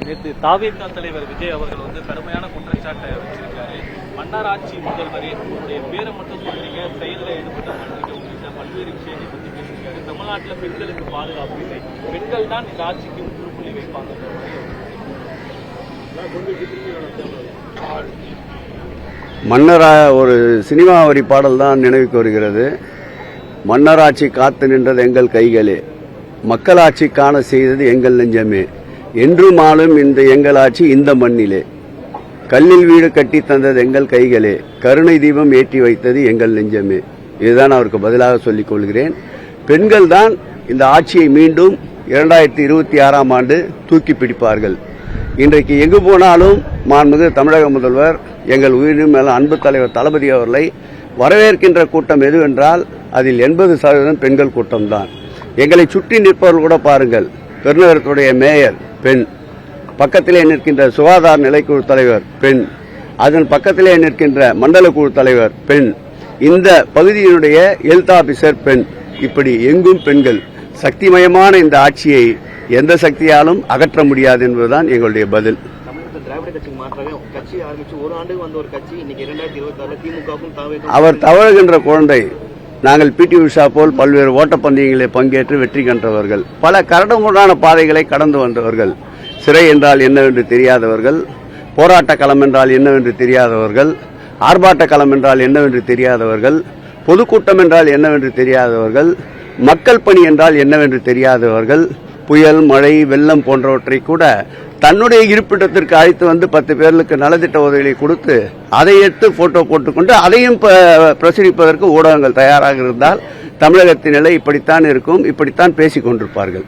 நேற்று தாவேகா தலைவர் விஜய் அவர்கள் கடுமையான குற்றச்சாட்டை வச்சிருக்காரு. மன்னராட்சி முதல்வரே உங்களுடைய பேரை மட்டும் சொல்றீங்க, செயலில் ஈடுபட்ட மாட்டீங்க உள்ளிட்ட பல்வேறு விஷயங்களை பற்றி பேசியிருக்காரு. தமிழ்நாட்டில் பெண்களுக்கு பாதுகாப்பு இல்லை, பெண்கள் தான் இந்த ஆட்சிக்கு முற்றுப்புள்ளி வைப்பாங்க. மன்னரா ஒரு சினிமா வரி பாடல் தான் நினைவுக்கு வருகிறது. மன்னராட்சி காத்து நின்றது எங்கள் கைகளே, மக்களாட்சி காண செய்தது எங்கள் நெஞ்சமே, என்றும் ஆளும் இந்த எங்கள் ஆட்சி இந்த மண்ணிலே, கல்லில் வீடு கட்டி தந்தது எங்கள் கைகளே, கருணை தீபம் ஏற்றி வைத்தது எங்கள் நெஞ்சமே. இதுதான் அவருக்கு பதிலாக சொல்லிக் கொள்கிறேன். பெண்கள் தான் இந்த ஆட்சியை மீண்டும் 2026ஆம் ஆண்டு தூக்கி பிடிப்பார்கள். இன்றைக்கு எங்கு போனாலும் மாண்புமிகு தமிழக முதல்வர் எங்கள் உயிரினும் மேல அன்பு தலைவர் தளபதி அவர்களை வரவேற்கின்ற கூட்டம் எதுவென்றால் அதில் 80% பெண்கள் கூட்டம்தான். எங்களை சுற்றி நிற்பவர்கள் கூட பாருங்கள். பெருநகரத்துடைய மேயர் பெண், பக்கத்திலே நிற்கின்ற சுகாதார நிலைக்குழு தலைவர் பெண், அதன் பக்கத்திலே நிற்கின்ற மண்டல குழு தலைவர் பெண், இந்த பகுதியினுடைய ஹெல்த் ஆபீசர் பெண், இப்படி எங்கும் பெண்கள். சக்திமயமான இந்த ஆட்சியை எந்த சக்தியாலும் அகற்ற முடியாது என்பதுதான் எங்களுடைய பதில். அவர் தவறுகின்ற குழந்தை. நாங்கள் பிடி உஷா போல் பல்வேறு ஓட்டப்பந்தயங்களில் பங்கேற்று வெற்றி கண்டவர்கள், பல கரடுமுரடான பாதைகளை கடந்து வந்தவர்கள், சிறை என்றால் என்னவென்று தெரியாதவர்கள், போராட்ட களம் என்றால் என்னவென்று தெரியாதவர்கள், ஆர்ப்பாட்ட களம் என்றால் என்னவென்று தெரியாதவர்கள், பொதுக்கூட்டம் என்றால் என்னவென்று தெரியாதவர்கள், மக்கள் பணி என்றால் என்னவென்று தெரியாதவர்கள், புயல் மழை வெள்ளம் போன்றவற்றை கூட தன்னுடைய இருப்பிடத்திற்கு அழைத்து வந்து 10 பேர்களுக்கு நலத்திட்ட உதவிகளை கொடுத்து அதை எடுத்து போட்டோ போட்டுக்கொண்டு அதையும் பிரசுரிப்பதற்கு ஊடகங்கள் தயாராக இருந்தால் தமிழகத்தின் நிலை இப்படித்தான் இருக்கும், இப்படித்தான் பேசிக் கொண்டிருப்பார்கள்.